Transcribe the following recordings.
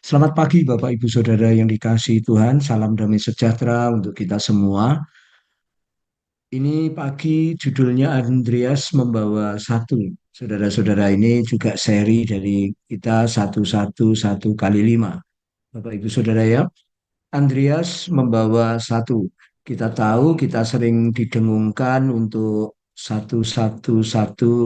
Selamat pagi Bapak Ibu Saudara yang dikasihi Tuhan, salam damai sejahtera untuk kita semua. Ini pagi judulnya Andreas membawa satu. Saudara-saudara ini juga seri dari kita satu kali lima. Bapak Ibu Saudara ya, Andreas membawa satu. Kita tahu kita sering didengungkan untuk satu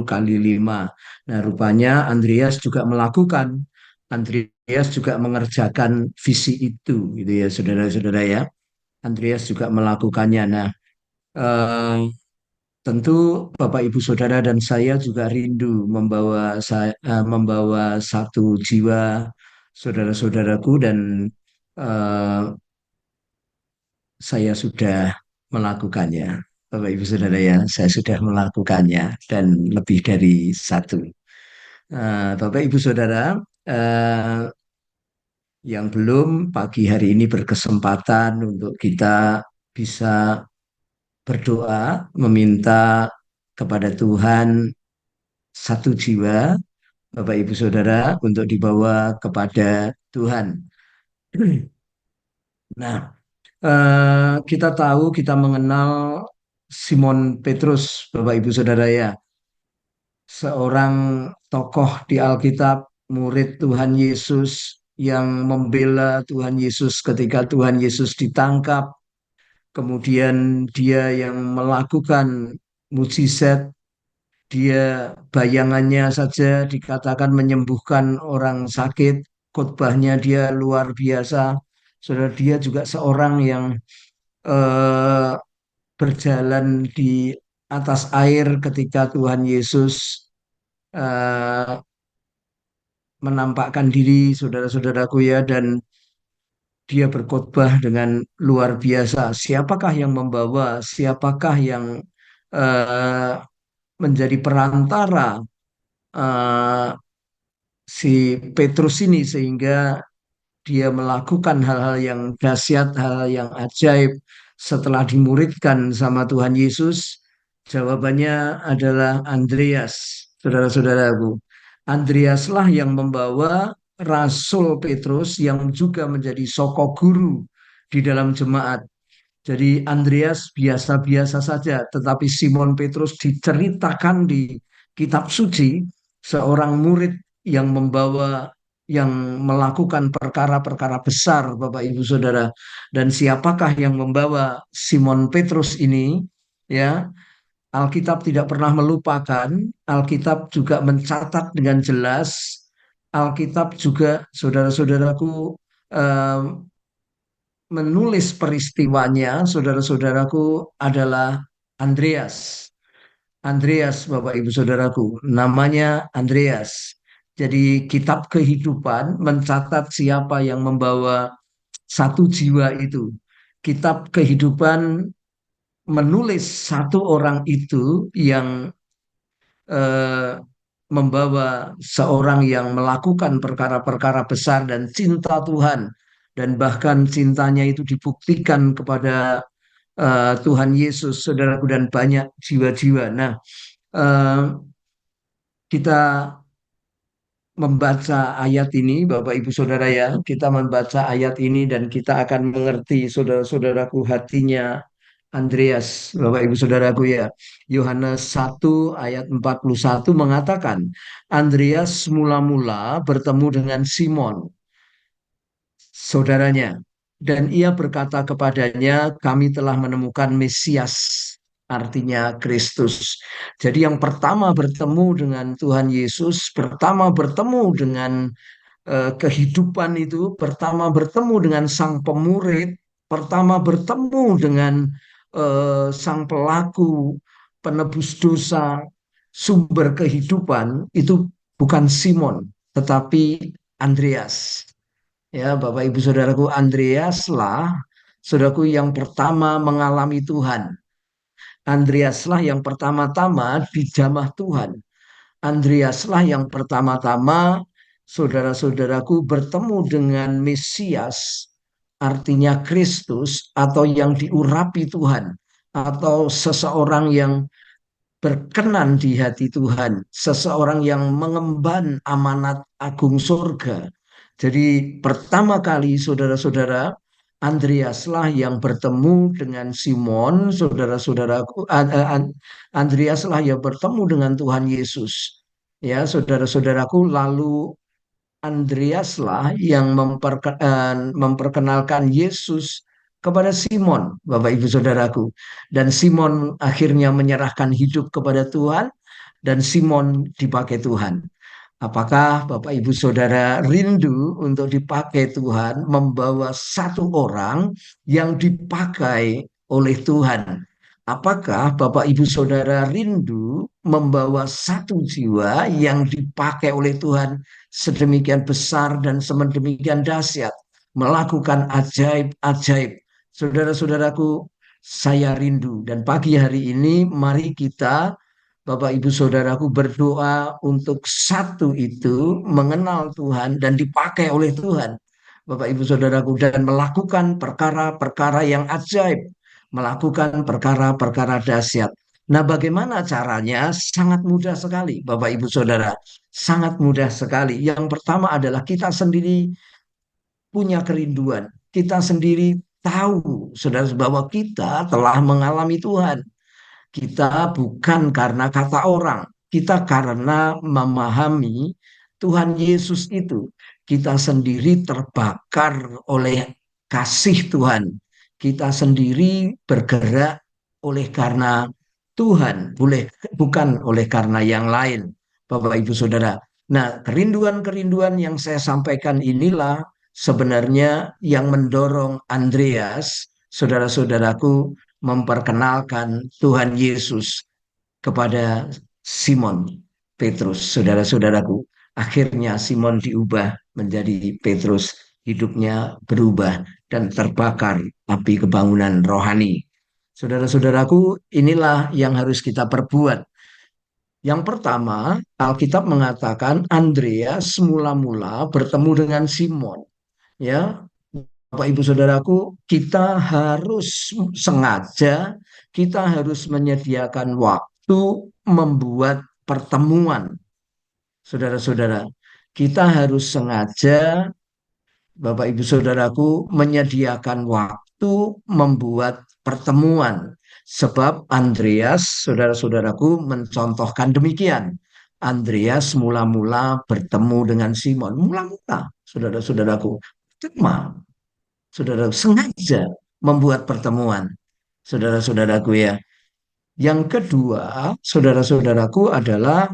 kali lima. Nah, rupanya Andreas juga melakukan. Andreas juga mengerjakan visi itu, gitu ya, saudara-saudara ya. Andreas juga melakukannya. Nah, eh, tentu Bapak Ibu Saudara dan saya juga rindu membawa satu jiwa saudara-saudaraku dan eh, saya sudah melakukannya. Bapak Ibu Saudara ya, saya sudah melakukannya dan lebih dari satu. Bapak Ibu Saudara, eh, yang belum pagi hari ini berkesempatan untuk kita bisa berdoa, meminta kepada Tuhan satu jiwa, Bapak Ibu Saudara, untuk dibawa kepada Tuhan. Nah, kita tahu, kita mengenal Simon Petrus, Bapak Ibu Saudara ya, seorang tokoh di Alkitab, murid Tuhan Yesus yang membela Tuhan Yesus ketika Tuhan Yesus ditangkap, kemudian dia yang melakukan mukjizat, dia bayangannya saja dikatakan menyembuhkan orang sakit, khotbahnya dia luar biasa. Saudara, dia juga seorang yang eh, berjalan di atas air ketika Tuhan Yesus eh, menampakkan diri, saudara-saudaraku ya, dan dia berkhotbah dengan luar biasa. Siapakah yang membawa, siapakah yang eh, menjadi perantara eh, si Petrus ini sehingga dia melakukan hal-hal yang dahsyat, hal-hal yang ajaib setelah dimuridkan sama Tuhan Yesus? Jawabannya adalah Andreas, saudara-saudaraku. Andreaslah yang membawa Rasul Petrus yang juga menjadi soko guru di dalam jemaat. Jadi Andreas biasa-biasa saja, tetapi Simon Petrus diceritakan di kitab suci seorang murid yang membawa, yang melakukan perkara-perkara besar, Bapak Ibu Saudara. Dan siapakah yang membawa Simon Petrus ini? Ya, Alkitab tidak pernah melupakan, Alkitab juga mencatat dengan jelas, Alkitab juga, saudara-saudaraku, eh, menulis peristiwanya, saudara-saudaraku, adalah Andreas. Andreas, Bapak Ibu Saudaraku, namanya Andreas. Jadi kitab kehidupan mencatat siapa yang membawa satu jiwa itu. Kitab kehidupan menulis satu orang itu yang eh, membawa seorang yang melakukan perkara-perkara besar dan cinta Tuhan, dan bahkan cintanya itu dibuktikan kepada Tuhan Yesus, saudaraku, dan banyak jiwa-jiwa. Nah, eh, kita membaca ayat ini, Bapak Ibu Saudara ya, kita membaca ayat ini dan kita akan mengerti, saudara-saudaraku, hatinya Andreas, Bapak Ibu Saudaraku ya. Yohanes 1 ayat 41 mengatakan, Andreas mula-mula bertemu dengan Simon, saudaranya, dan ia berkata kepadanya, kami telah menemukan Mesias, artinya Kristus. Jadi yang pertama bertemu dengan Tuhan Yesus, pertama bertemu dengan kehidupan itu, pertama bertemu dengan sang pemurid, pertama bertemu dengan sang pelaku penebus dosa, sumber kehidupan, itu bukan Simon, tetapi Andreas. Ya, Bapak Ibu Saudaraku, Andreas lah saudaraku yang pertama mengalami Tuhan. Andreaslah yang pertama-tama dijamah Tuhan. Andreaslah yang pertama-tama, saudara-saudaraku, bertemu dengan Mesias, artinya Kristus, atau yang diurapi Tuhan, atau seseorang yang berkenan di hati Tuhan, seseorang yang mengemban amanat agung surga. Jadi pertama kali saudara-saudara, Andreaslah yang bertemu dengan Simon, saudara-saudaraku, Andreaslah yang bertemu dengan Tuhan Yesus. Ya, saudara-saudaraku, lalu Andreaslah yang memperkenalkan Yesus kepada Simon, Bapak Ibu Saudaraku. Dan Simon akhirnya menyerahkan hidup kepada Tuhan dan Simon dipakai Tuhan. Apakah Bapak Ibu Saudara rindu untuk dipakai Tuhan, membawa satu orang yang dipakai oleh Tuhan? Apakah Bapak Ibu Saudara rindu membawa satu jiwa yang dipakai oleh Tuhan sedemikian besar dan sedemikian dahsyat, melakukan ajaib-ajaib? Saudara-saudaraku, saya rindu, dan pagi hari ini mari kita, Bapak Ibu Saudaraku, berdoa untuk satu itu mengenal Tuhan dan dipakai oleh Tuhan. Bapak Ibu Saudaraku, dan melakukan perkara-perkara yang ajaib, melakukan perkara-perkara dahsyat. Nah, bagaimana caranya? Sangat mudah sekali, Bapak Ibu Saudara. Sangat mudah sekali. Yang pertama adalah kita sendiri punya kerinduan. Kita sendiri tahu, saudara, bahwa kita telah mengalami Tuhan. Kita bukan karena kata orang, kita karena memahami Tuhan Yesus itu. Kita sendiri terbakar oleh kasih Tuhan. Kita sendiri bergerak oleh karena Tuhan, bukan oleh karena yang lain, Bapak Ibu Saudara. Nah, kerinduan-kerinduan yang saya sampaikan inilah sebenarnya yang mendorong Andreas, saudara-saudaraku, memperkenalkan Tuhan Yesus kepada Simon Petrus, saudara-saudaraku. Akhirnya Simon diubah menjadi Petrus, hidupnya berubah dan terbakar api kebangunan rohani. Saudara-saudaraku, inilah yang harus kita perbuat. Yang pertama, Alkitab mengatakan Andreas mula-mula bertemu dengan Simon. Ya, Bapak Ibu Saudaraku, kita harus sengaja, kita harus menyediakan waktu membuat pertemuan. Saudara-saudara, kita harus sengaja, Bapak Ibu Saudaraku, menyediakan waktu membuat pertemuan. Sebab Andreas, saudara-saudaraku, mencontohkan demikian. Andreas mula-mula bertemu dengan Simon. Mula-mula, saudara-saudaraku. Cuma saudara sengaja membuat pertemuan, saudara-saudaraku ya. Yang kedua, saudara-saudaraku, adalah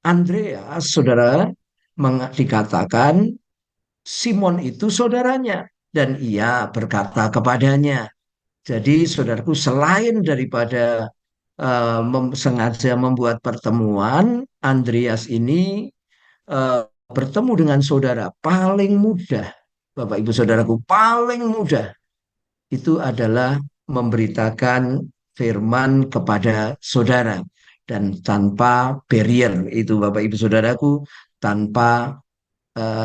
Andreas, saudara, dikatakan Simon itu saudaranya dan ia berkata kepadanya. Jadi, saudaraku, selain daripada sengaja membuat pertemuan, Andreas ini eh, bertemu dengan saudara paling mudah, Bapak Ibu Saudaraku, paling mudah itu adalah memberitakan firman kepada saudara dan tanpa barrier itu, Bapak Ibu Saudaraku, tanpa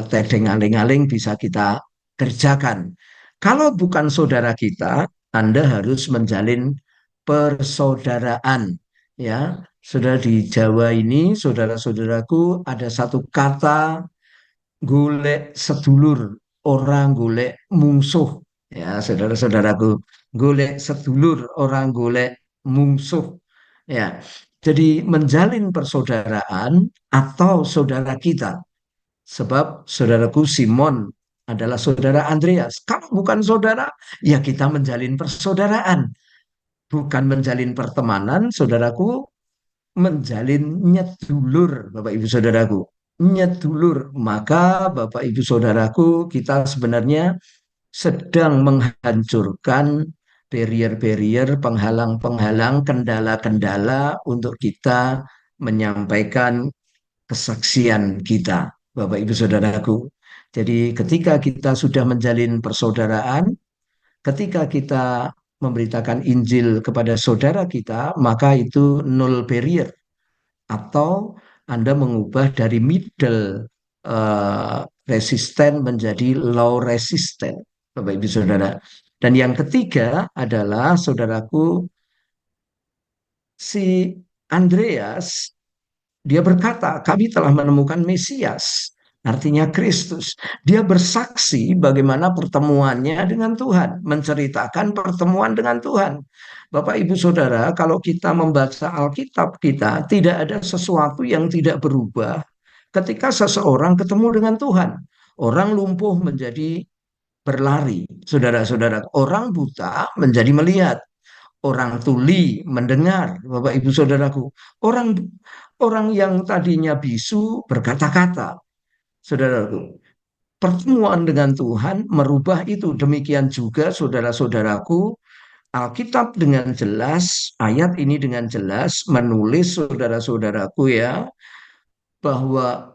tedeng aling-aling bisa kita kerjakan. Kalau bukan saudara kita, Anda harus menjalin persaudaraan. Ya, saudara, di Jawa ini, saudara-saudaraku, ada satu kata golek sedulur, orang golek mungsuh. Ya, saudara-saudaraku, golek sedulur, orang golek mungsuh. Ya, jadi menjalin persaudaraan atau saudara kita. Sebab saudaraku Simon adalah saudara Andreas. Kalau bukan saudara, ya kita menjalin persaudaraan. Bukan menjalin pertemanan, saudaraku, menjalin nyedulur, Bapak Ibu Saudaraku. Nyedulur, maka Bapak Ibu Saudaraku, kita sebenarnya sedang menghancurkan barrier-barrier, penghalang-penghalang, kendala-kendala untuk kita menyampaikan kesaksian kita, Bapak Ibu Saudaraku. Jadi ketika kita sudah menjalin persaudaraan, ketika kita memberitakan Injil kepada saudara kita, maka itu null barrier, atau Anda mengubah dari middle resisten menjadi low resisten, Bapak Ibu Saudara. Dan yang ketiga adalah, saudaraku, si Andreas, dia berkata, kami telah menemukan Mesias. artinya Kristus. Dia bersaksi bagaimana pertemuannya dengan Tuhan, menceritakan pertemuan dengan Tuhan. Bapak, Ibu, Saudara, kalau kita membaca Alkitab kita, tidak ada sesuatu yang tidak berubah ketika seseorang ketemu dengan Tuhan. Orang lumpuh menjadi berlari, saudara-saudara. Orang buta menjadi melihat, orang tuli mendengar, Bapak Ibu Saudaraku. Orang orang yang tadinya bisu berkata-kata, saudaraku. Pertemuan dengan Tuhan merubah itu. Demikian juga saudara-saudaraku, Alkitab dengan jelas, ayat ini dengan jelas menulis saudara-saudaraku ya, bahwa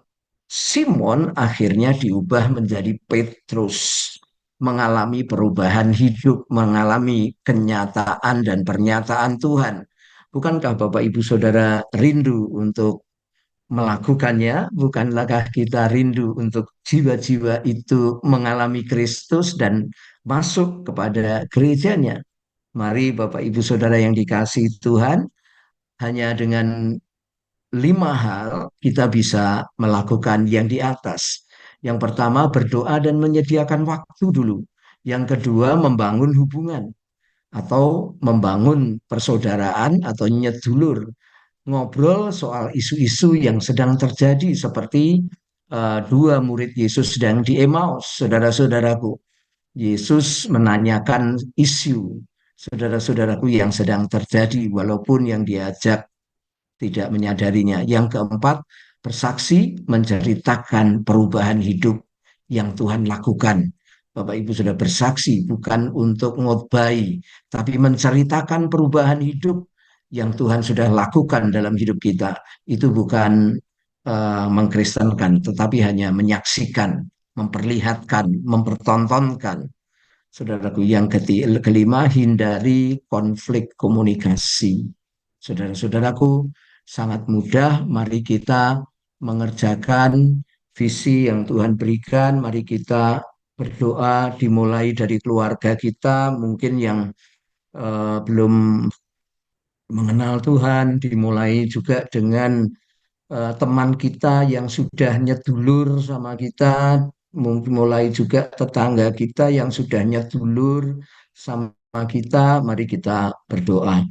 Simon akhirnya diubah menjadi Petrus, mengalami perubahan hidup, mengalami kenyataan dan pernyataan Tuhan. Bukankah Bapak Ibu Saudara rindu untuk melakukannya? Bukankah kita rindu untuk jiwa-jiwa itu mengalami Kristus dan masuk kepada gerejanya? Mari Bapak Ibu Saudara yang dikasihi Tuhan, hanya dengan 5 hal kita bisa melakukan yang di atas. Yang pertama, berdoa dan menyediakan waktu dulu. Yang kedua, membangun hubungan atau membangun persaudaraan atau nyedulur, ngobrol soal isu-isu yang sedang terjadi seperti dua murid Yesus sedang di Emmaus, saudara-saudaraku. Yesus menanyakan isu saudara-saudaraku yang sedang terjadi walaupun yang diajak tidak menyadarinya. Yang keempat, bersaksi menceritakan perubahan hidup yang Tuhan lakukan. Bapak Ibu sudah bersaksi bukan untuk ngotbai, tapi menceritakan perubahan hidup yang Tuhan sudah lakukan dalam hidup kita. Itu bukan mengkristenkan, tetapi hanya menyaksikan, memperlihatkan, mempertontonkan. Saudaraku, yang kelima, hindari konflik komunikasi. Saudara-saudaraku, sangat mudah, mari kita mengerjakan visi yang Tuhan berikan. Mari kita berdoa dimulai dari keluarga kita, mungkin yang belum mengenal Tuhan, dimulai juga dengan teman kita yang sudah nyedulur sama kita, mungkin mulai juga tetangga kita yang sudah nyedulur sama kita. Mari kita berdoa.